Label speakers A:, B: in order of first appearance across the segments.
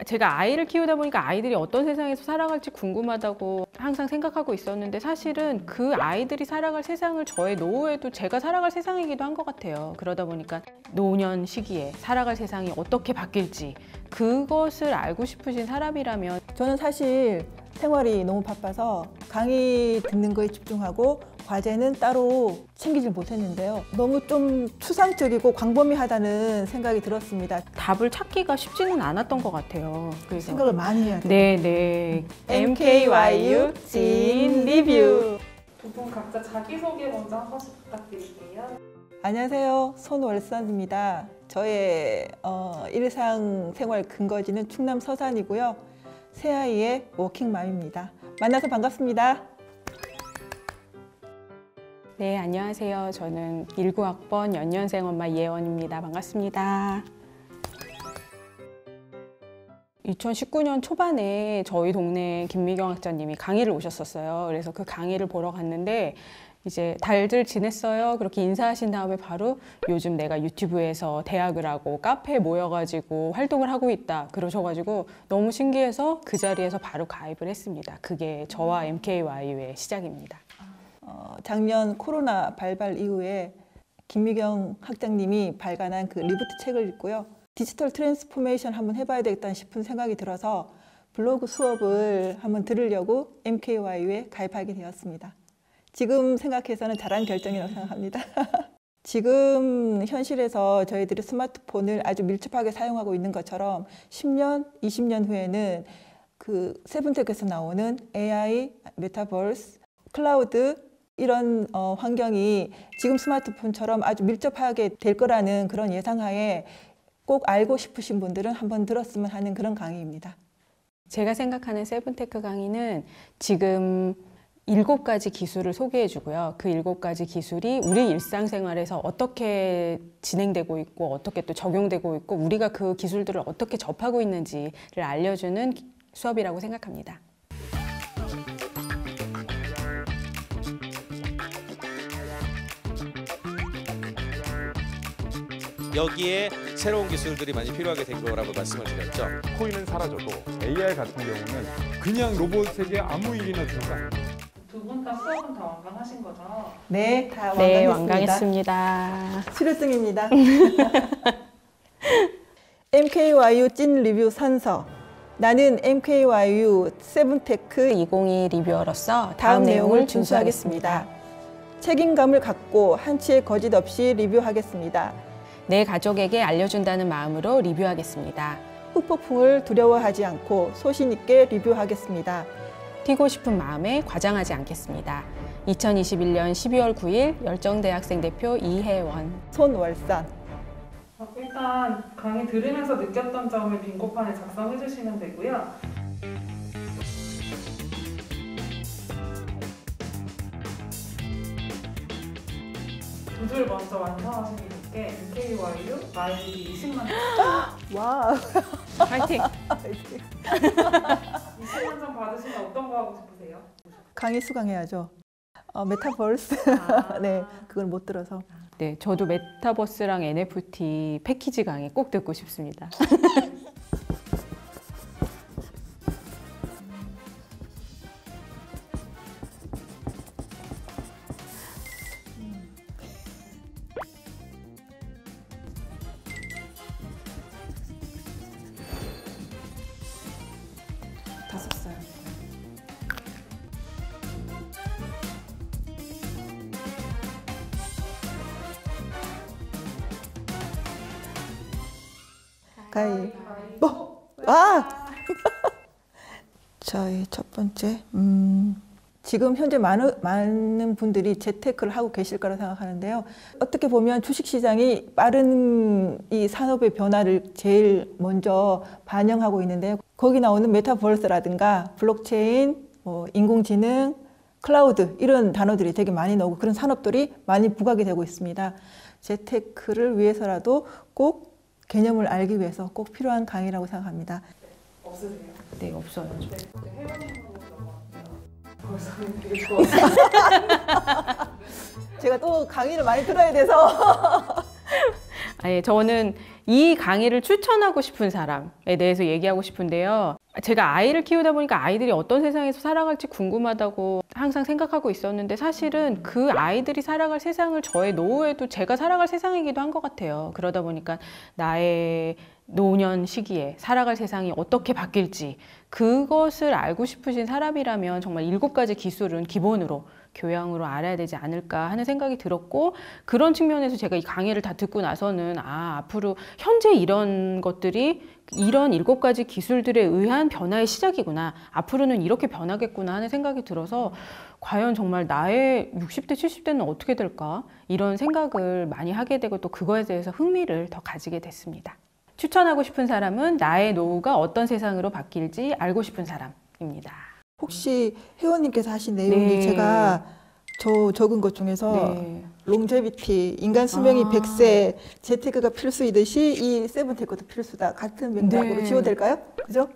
A: 제가 아이를 키우다 보니까 아이들이 어떤 세상에서 살아갈지 궁금하다고 항상 생각하고 있었는데 사실은 그 아이들이 살아갈 세상을 저의 노후에도 제가 살아갈 세상이기도 한 것 같아요. 그러다 보니까 노년 시기에 살아갈 세상이 어떻게 바뀔지 그것을 알고 싶으신 사람이라면
B: 저는 사실 생활이 너무 바빠서 강의 듣는 거에 집중하고 과제는 따로 챙기질 못했는데요. 너무 좀 추상적이고 광범위하다는 생각이 들었습니다.
A: 답을 찾기가 쉽지는 않았던 것 같아요. 그래서
B: 생각을 많이 해야 돼요.
A: 네네. MKYU 찐 리뷰.
C: 두 분 각자 자기소개 먼저 한 번씩 부탁드릴게요.
B: 안녕하세요. 손월선입니다. 저의 일상생활 근거지는 충남 서산이고요. 새아이의 워킹맘입니다. 만나서 반갑습니다.
A: 네, 안녕하세요. 저는 19학번 연년생 엄마 이혜원입니다. 반갑습니다. 2019년 초반에 저희 동네 김미경 학자님이 강의를 오셨었어요. 그래서 그 강의를 보러 갔는데 이제 달들 지냈어요. 그렇게 인사하신 다음에 바로 요즘 내가 유튜브에서 대학을 하고 카페에 모여가지고 활동을 하고 있다 그러셔가지고 너무 신기해서 그 자리에서 바로 가입을 했습니다. 그게 저와 MKYU의 시작입니다.
B: 작년 코로나 발발 이후에 김미경 학장님이 발간한 그 리부트 책을 읽고요. 디지털 트랜스포메이션 한번 해봐야 되겠다 싶은 생각이 들어서 블로그 수업을 한번 들으려고 MKYU에 가입하게 되었습니다. 지금 생각해서는 잘한 결정이라고 생각합니다. 지금 현실에서 저희들이 스마트폰을 아주 밀접하게 사용하고 있는 것처럼 10년, 20년 후에는 그 세븐텍에서 나오는 AI, 메타버스, 클라우드 이런 환경이 지금 스마트폰처럼 아주 밀접하게 될 거라는 그런 예상하에 꼭 알고 싶으신 분들은 한번 들었으면 하는 그런 강의입니다.
A: 제가 생각하는 세븐테크 강의는 지금 7가지 기술을 소개해 주고요. 그 7가지 기술이 우리 일상생활에서 어떻게 진행되고 있고 어떻게 또 적용되고 있고 우리가 그 기술들을 어떻게 접하고 있는지를 알려주는 수업이라고 생각합니다.
D: 여기에 새로운 기술들이 많이 필요하게 된 거라고 말씀을 드렸죠.
E: 코인은 사라져도 AI 같은 경우는 그냥 로봇에게 아무 일이나 주는 거 아니에요.
C: 두 분 다 수업은 다 완강하신 거죠?
B: 네, 다
A: 네,
B: 완강했습니다.
A: 완강했습니다.
B: 수료증입니다. MKYU 찐 리뷰 선서. 나는 MKYU 세븐테크
A: 2022 리뷰어로서
B: 다음 내용을 준수하겠습니다. 책임감을 갖고 한치의 거짓 없이 리뷰하겠습니다.
A: 내 가족에게 알려준다는 마음으로 리뷰하겠습니다.
B: 후폭풍을 두려워하지 않고 소신 있게 리뷰하겠습니다.
A: 튀고 싶은 마음에 과장하지 않겠습니다. 2021년 12월 9일 열정대학생 대표 이혜원.
B: 손월선.
C: 일단 강의 들으면서 느꼈던 점을 빙고판에 작성해 주시면 되고요. 두 줄 먼저 완성하신 분께 MKYU 마일리지 20만 점.
B: 와.
A: 파이팅!
C: 20만 점 받으시면 어떤 거 하고 싶으세요?
B: 강의 수강해야죠. 메타버스. 네, 그걸 못 들어서.
A: 네, 저도 메타버스랑 NFT 패키지 강의 꼭 듣고 싶습니다.
B: 다 썼어요. 가위바위보. 와! 저희 첫 번째 지금 현재 많은 분들이 재테크를 하고 계실 거라 생각하는데요. 어떻게 보면 주식시장이 빠른 이 산업의 변화를 제일 먼저 반영하고 있는데요. 거기 나오는 메타버스라든가 블록체인, 인공지능, 클라우드 이런 단어들이 되게 많이 나오고 그런 산업들이 많이 부각이 되고 있습니다. 재테크를 위해서라도 꼭 개념을 알기 위해서 꼭 필요한 강의라고 생각합니다.
C: 없으세요?
A: 네, 없어요.
C: 네, 회원님으로 넘어갈게요. 벌써 되게 좋았어요.
B: 제가 또 강의를 많이 들어야 돼서
A: 아니, 저는 이 강의를 추천하고 싶은 사람에 대해서 얘기하고 싶은데요. 제가 아이를 키우다 보니까 아이들이 어떤 세상에서 살아갈지 궁금하다고 항상 생각하고 있었는데 사실은 그 아이들이 살아갈 세상을 저의 노후에도 제가 살아갈 세상이기도 한 것 같아요. 그러다 보니까 나의 노년 시기에 살아갈 세상이 어떻게 바뀔지 그것을 알고 싶으신 사람이라면 정말 7가지 기술은 기본으로 교양으로 알아야 되지 않을까 하는 생각이 들었고, 그런 측면에서 제가 이 강의를 다 듣고 나서는 앞으로 현재 이런 것들이 이런 7가지 기술들에 의한 변화의 시작이구나, 앞으로는 이렇게 변하겠구나 하는 생각이 들어서 과연 정말 나의 60대, 70대는 어떻게 될까 이런 생각을 많이 하게 되고 또 그거에 대해서 흥미를 더 가지게 됐습니다. 추천하고 싶은 사람은 나의 노후가 어떤 세상으로 바뀔지 알고 싶은 사람입니다.
B: 혹시 회원님께서 하신 내용이
A: 네.
B: 제가 적은 것 중에서
A: 네.
B: 롱제비티, 인간 수명이 100세, 재테크가 필수이듯이 이 세븐테크도 필수다. 같은 맥락으로
A: 네.
B: 지워될까요? 그죠?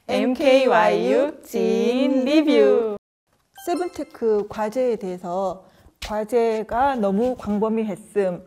A: MKYU 진 리뷰.
B: 세븐테크 과제에 대해서 과제가 너무 광범위했음.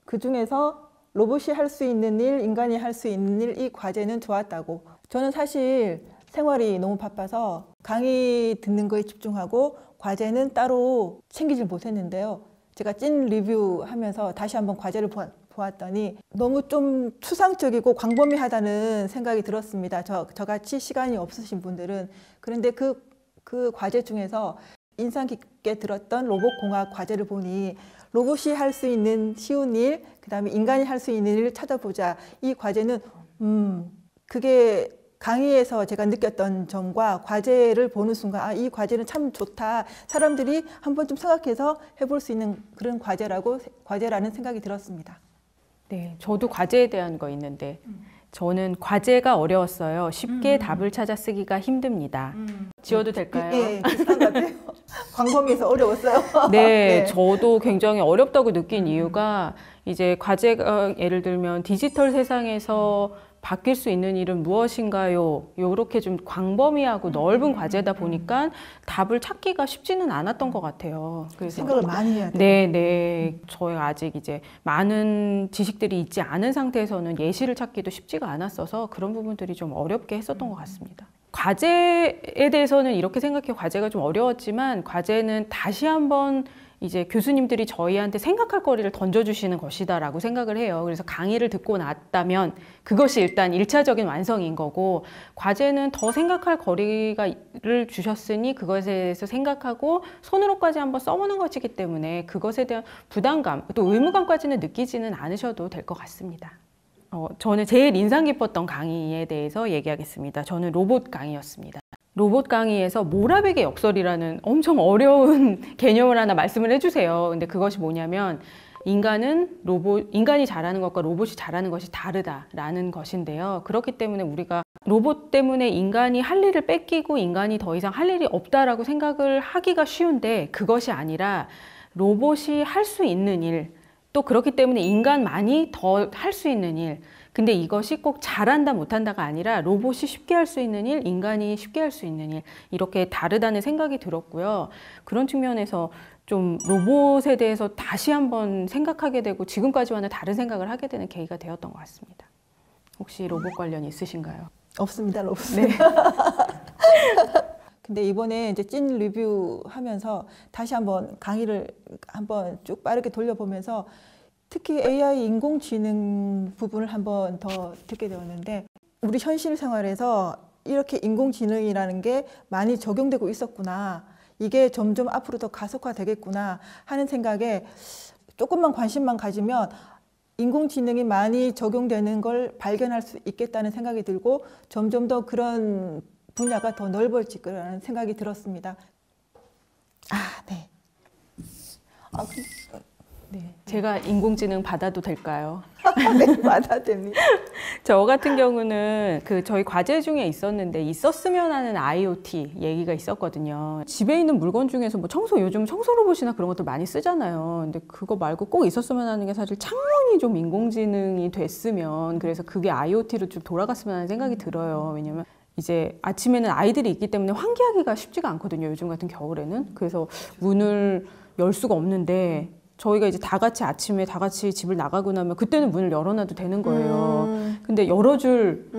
B: 그중에서 로봇이 할 수 있는 일, 인간이 할 수 있는 일, 이 과제는 좋았다고. 저는 사실 생활이 너무 바빠서 강의 듣는 거에 집중하고 과제는 따로 챙기질 못했는데요. 제가 찐 리뷰하면서 다시 한번 과제를 보았더니 너무 좀 추상적이고 광범위하다는 생각이 들었습니다. 저같이 시간이 없으신 분들은. 그런데 그 과제 중에서 인상 깊게 들었던 로봇공학 과제를 보니 로봇이 할 수 있는 쉬운 일, 그다음에 인간이 할 수 있는 일을 찾아보자. 이 과제는 그게 강의에서 제가 느꼈던 점과 과제를 보는 순간 이 과제는 참 좋다. 사람들이 한번 좀 생각해서 해볼 수 있는 그런 과제라는 생각이 들었습니다.
A: 네, 저도 과제에 대한 거 있는데 저는 과제가 어려웠어요. 쉽게 답을 찾아 쓰기가 힘듭니다. 지워도 될까요?
B: 예, 비슷한 것 같아요. 광범위해서 어려웠어요.
A: 네, 저도 굉장히 어렵다고 느낀 이유가 이제 과제가 예를 들면 디지털 세상에서 바뀔 수 있는 일은 무엇인가요? 이렇게 좀 광범위하고 넓은 과제다 보니까 답을 찾기가 쉽지는 않았던 것 같아요. 그래서
B: 생각을 많이 해야 돼요.
A: 네. 저희가 아직 이제 많은 지식들이 있지 않은 상태에서는 예시를 찾기도 쉽지가 않았어서 그런 부분들이 좀 어렵게 했었던 것 같습니다. 과제에 대해서는 이렇게 생각해요. 과제가 좀 어려웠지만 과제는 다시 한번 이제 교수님들이 저희한테 생각할 거리를 던져주시는 것이다라고 생각을 해요. 그래서 강의를 듣고 났다면 그것이 일단 1차적인 완성인 거고, 과제는 더 생각할 거리를 주셨으니 그것에 대해서 생각하고 손으로까지 한번 써보는 것이기 때문에 그것에 대한 부담감, 또 의무감까지는 느끼지는 않으셔도 될 것 같습니다. 저는 제일 인상 깊었던 강의에 대해서 얘기하겠습니다. 저는 로봇 강의였습니다. 로봇 강의에서 모라백의 역설이라는 엄청 어려운 개념을 하나 말씀을 해주세요. 근데 그것이 뭐냐면 인간이 잘하는 것과 로봇이 잘하는 것이 다르다라는 것인데요. 그렇기 때문에 우리가 로봇 때문에 인간이 할 일을 뺏기고 인간이 더 이상 할 일이 없다라고 생각을 하기가 쉬운데 그것이 아니라 로봇이 할 수 있는 일, 또 그렇기 때문에 인간만이 더 할 수 있는 일, 근데 이것이 꼭 잘한다 못한다가 아니라 로봇이 쉽게 할 수 있는 일, 인간이 쉽게 할 수 있는 일, 이렇게 다르다는 생각이 들었고요. 그런 측면에서 좀 로봇에 대해서 다시 한번 생각하게 되고 지금까지와는 다른 생각을 하게 되는 계기가 되었던 것 같습니다. 혹시 로봇 관련 있으신가요?
B: 없습니다, 로봇.
A: 네.
B: 근데 이번에 이제 찐 리뷰하면서 다시 한번 강의를 한번 쭉 빠르게 돌려보면서 특히 AI 인공지능 부분을 한번 더 듣게 되었는데, 우리 현실 생활에서 이렇게 인공지능이라는 게 많이 적용되고 있었구나, 이게 점점 앞으로 더 가속화되겠구나 하는 생각에 조금만 관심만 가지면 인공지능이 많이 적용되는 걸 발견할 수 있겠다는 생각이 들고 점점 더 그런 분야가 더 넓어질 거라는 생각이 들었습니다. 네.
A: 네. 제가 인공지능 받아도 될까요?
B: 네, 맞아 됩니다.
A: 저 같은 경우는 저희 과제 중에 있었으면 하는 IoT 얘기가 있었거든요. 집에 있는 물건 중에서 뭐 요즘 청소 로봇이나 그런 것들 많이 쓰잖아요. 근데 그거 말고 꼭 있었으면 하는 게 사실 창문이 좀 인공지능이 됐으면, 그래서 그게 IoT로 좀 돌아갔으면 하는 생각이 들어요. 왜냐면 이제 아침에는 아이들이 있기 때문에 환기하기가 쉽지가 않거든요. 요즘 같은 겨울에는. 그래서 문을 열 수가 없는데 저희가 이제 다 같이 아침에 다 같이 집을 나가고 나면 그때는 문을 열어놔도 되는 거예요. 근데 열어줄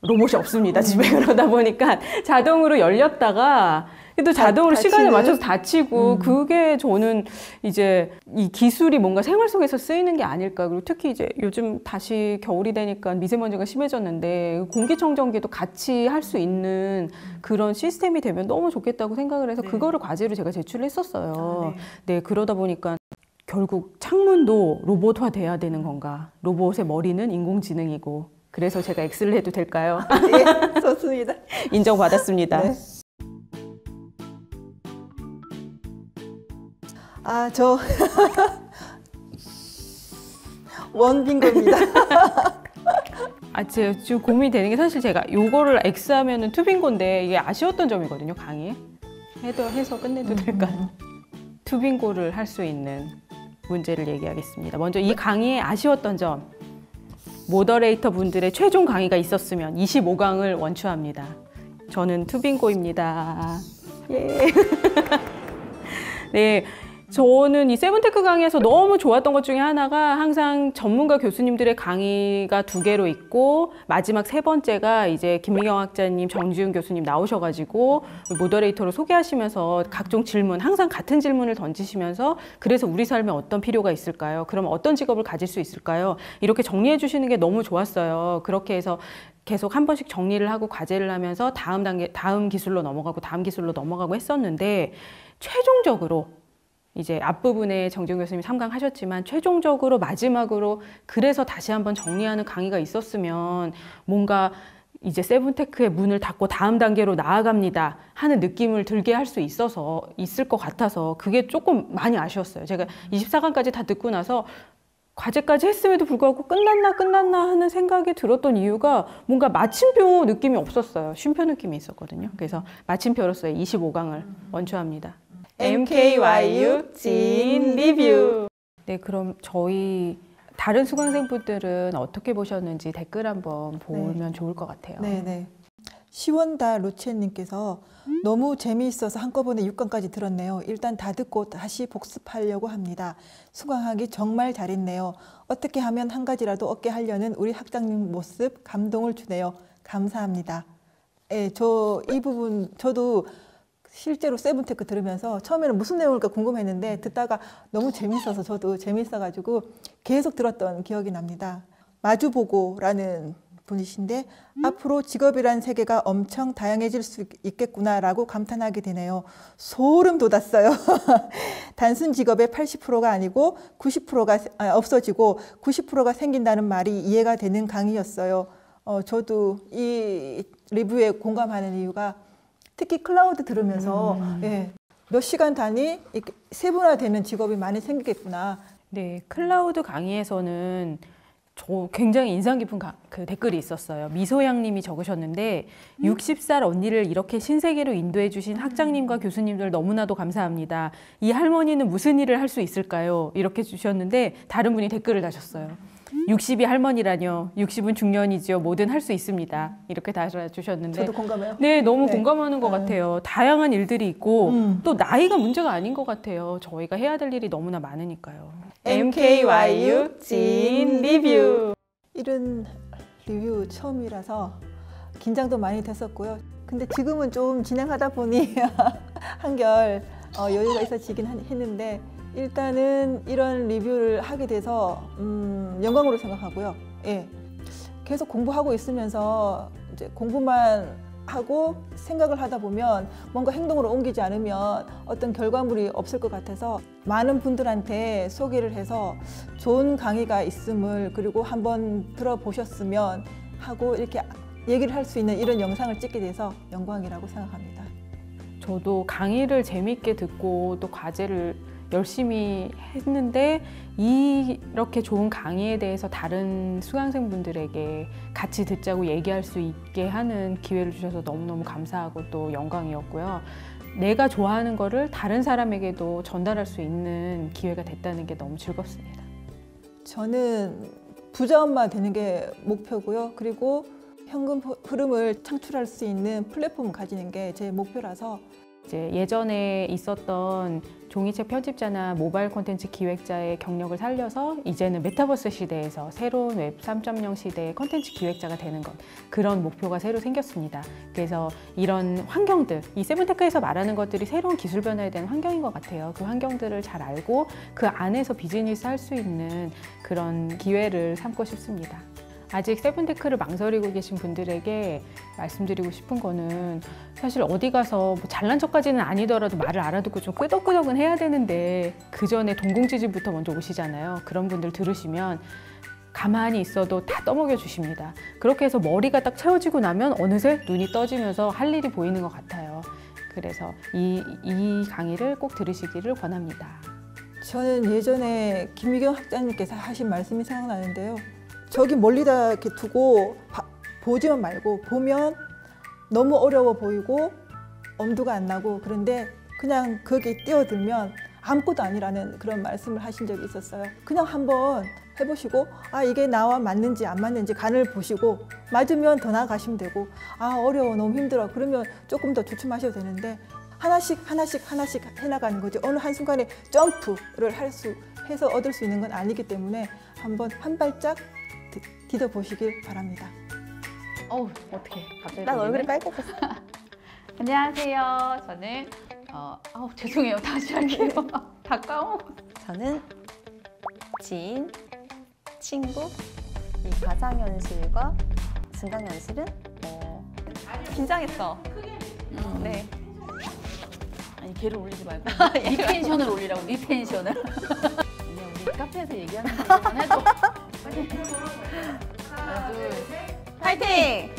A: 로봇이 없습니다, 집에. 그러다 보니까 자동으로 열렸다가 또 자동으로 시간에 맞춰서 닫히고 그게 저는 이제 이 기술이 뭔가 생활 속에서 쓰이는 게 아닐까. 그리고 특히 이제 요즘 다시 겨울이 되니까 미세먼지가 심해졌는데 공기청정기도 같이 할 수 있는 그런 시스템이 되면 너무 좋겠다고 생각을 해서 그거를 과제로 제가 제출을 했었어요. 네, 그러다 보니까 결국 창문도 로봇화 돼야 되는 건가? 로봇의 머리는 인공지능이고. 그래서 제가 X를 해도 될까요?
B: 예, 좋습니다.
A: 인정받았습니다.
B: 네. 아, 저 원빙고입니다.
A: 제가 지금 고민이 되는 게 사실 제가 요거를 X하면은 투빙고인데 이게 아쉬웠던 점이거든요, 강의. 해서 끝내도 될까요? 투빙고를 할 수 있는 문제를 얘기하겠습니다. 먼저 이 강의에 아쉬웠던 점. 모더레이터 분들의 최종 강의가 있었으면 25강을 원추합니다. 저는 투빙고입니다. 예. 네. 저는 이 세븐테크 강의에서 너무 좋았던 것 중에 하나가 항상 전문가 교수님들의 강의가 2개로 있고 마지막 3번째가 이제 김미경 학자님, 정지훈 교수님 나오셔가지고 모더레이터로 소개하시면서 각종 질문, 항상 같은 질문을 던지시면서 그래서 우리 삶에 어떤 필요가 있을까요? 그러면 어떤 직업을 가질 수 있을까요? 이렇게 정리해 주시는 게 너무 좋았어요. 그렇게 해서 계속 한 번씩 정리를 하고 과제를 하면서 다음 기술로 넘어가고 다음 기술로 넘어가고 했었는데 최종적으로 이제 앞부분에 정지훈 교수님이 3강 하셨지만 최종적으로 마지막으로 그래서 다시 한번 정리하는 강의가 있었으면 뭔가 이제 세븐테크의 문을 닫고 다음 단계로 나아갑니다 하는 느낌을 들게 할 수 있을 것 같아서 그게 조금 많이 아쉬웠어요. 제가 24강까지 다 듣고 나서 과제까지 했음에도 불구하고 끝났나 하는 생각이 들었던 이유가 뭔가 마침표 느낌이 없었어요. 쉼표 느낌이 있었거든요. 그래서 마침표로서의 25강을 원추합니다. MKYU 진 리뷰. 네, 그럼 저희 다른 수강생분들은 어떻게 보셨는지 댓글 한번 보면 좋을 것 같아요.
B: 네네. 시원다 루첸님께서 너무 재미있어서 한꺼번에 6강까지 들었네요. 일단 다 듣고 다시 복습하려고 합니다. 수강하기 정말 잘했네요. 어떻게 하면 한 가지라도 얻게 하려는 우리 학장님 모습 감동을 주네요. 감사합니다. 예, 이 부분 저도 실제로 세븐테크 들으면서 처음에는 무슨 내용일까 궁금했는데 듣다가 너무 재밌어서 저도 재밌어가지고 계속 들었던 기억이 납니다. 마주보고라는 분이신데 앞으로 직업이란 세계가 엄청 다양해질 수 있겠구나라고 감탄하게 되네요. 소름 돋았어요. 단순 직업의 80%가 아니고 90%가 없어지고 90%가 생긴다는 말이 이해가 되는 강의였어요. 저도 이 리뷰에 공감하는 이유가 특히 클라우드 들으면서 몇 시간 단위 세분화되는 직업이 많이 생기겠구나.
A: 네, 클라우드 강의에서는 저 굉장히 인상 깊은 그 댓글이 있었어요. 미소양님이 적으셨는데 60살 언니를 이렇게 신세계로 인도해 주신 학장님과 교수님들 너무나도 감사합니다. 이 할머니는 무슨 일을 할 수 있을까요? 이렇게 주셨는데 다른 분이 댓글을 다셨어요. 60이 할머니라뇨. 60은 중년이지요. 뭐든 할 수 있습니다. 이렇게 달아주셨는데
B: 저도 공감해요.
A: 네, 너무 공감하는 것 같아요. 다양한 일들이 있고 또 나이가 문제가 아닌 것 같아요. 저희가 해야 될 일이 너무나 많으니까요. MKYU 진 리뷰.
B: 이런 리뷰 처음이라서 긴장도 많이 됐었고요. 근데 지금은 좀 진행하다 보니 한결 여유가 있어지긴 했는데 일단은 이런 리뷰를 하게 돼서 영광으로 생각하고요. 예, 계속 공부하고 있으면서 이제 공부만 하고 생각을 하다 보면 뭔가 행동으로 옮기지 않으면 어떤 결과물이 없을 것 같아서 많은 분들한테 소개를 해서 좋은 강의가 있음을 그리고 한번 들어보셨으면 하고 이렇게 얘기를 할 수 있는 이런 영상을 찍게 돼서 영광이라고 생각합니다.
A: 저도 강의를 재미있게 듣고 또 과제를 열심히 했는데 이렇게 좋은 강의에 대해서 다른 수강생분들에게 같이 듣자고 얘기할 수 있게 하는 기회를 주셔서 너무너무 감사하고 또 영광이었고요. 내가 좋아하는 거를 다른 사람에게도 전달할 수 있는 기회가 됐다는 게 너무 즐겁습니다.
B: 저는 부자 엄마 되는 게 목표고요. 그리고 현금 흐름을 창출할 수 있는 플랫폼을 가지는 게 제 목표라서
A: 이제 예전에 있었던 종이책 편집자나 모바일 콘텐츠 기획자의 경력을 살려서 이제는 메타버스 시대에서 새로운 웹 3.0 시대의 콘텐츠 기획자가 되는 것, 그런 목표가 새로 생겼습니다. 그래서 이런 환경들, 이 세븐테크에서 말하는 것들이 새로운 기술 변화에 대한 환경인 것 같아요. 그 환경들을 잘 알고 그 안에서 비즈니스 할 수 있는 그런 기회를 삼고 싶습니다. 아직 세븐테크를 망설이고 계신 분들에게 말씀드리고 싶은 거는 사실 어디 가서 뭐 잘난 척까지는 아니더라도 말을 알아듣고 좀 끄덕끄덕은 해야 되는데 그 전에 동공지진부터 먼저 오시잖아요. 그런 분들 들으시면 가만히 있어도 다 떠먹여 주십니다. 그렇게 해서 머리가 딱 채워지고 나면 어느새 눈이 떠지면서 할 일이 보이는 것 같아요. 그래서 이 강의를 꼭 들으시기를 권합니다.
B: 저는 예전에 김미경 학장님께서 하신 말씀이 생각나는데요. 저기 멀리다 이렇게 두고 보지만 말고 보면 너무 어려워 보이고 엄두가 안 나고 그런데 그냥 거기에 뛰어들면 아무것도 아니라는 그런 말씀을 하신 적이 있었어요. 그냥 한번 해보시고 아 이게 나와 맞는지 안 맞는지 간을 보시고 맞으면 더 나아가시면 되고 아 어려워 너무 힘들어 그러면 조금 더 주춤하셔도 되는데 하나씩 해나가는 거지 어느 한순간에 점프를 해서 얻을 수 있는 건 아니기 때문에 한번 한 발짝 디뎌보시길 바랍니다.
F: 어우, 어떡해. 갑자기.
G: 난 얼굴이 빨개졌어.
F: 안녕하세요. 저는, 죄송해요. 다시 할게요. 다 까먹었어.
G: 저는 지인, 친구, 이 가상현실과 증강현실은 긴장했어. 네.
F: 아니, 걔를 올리지 말고. 리텐션을 올리라고, 리텐션을. 그냥 우리 카페에서 얘기하는 거만 해도. 하나, 둘, 셋.
G: 파이팅!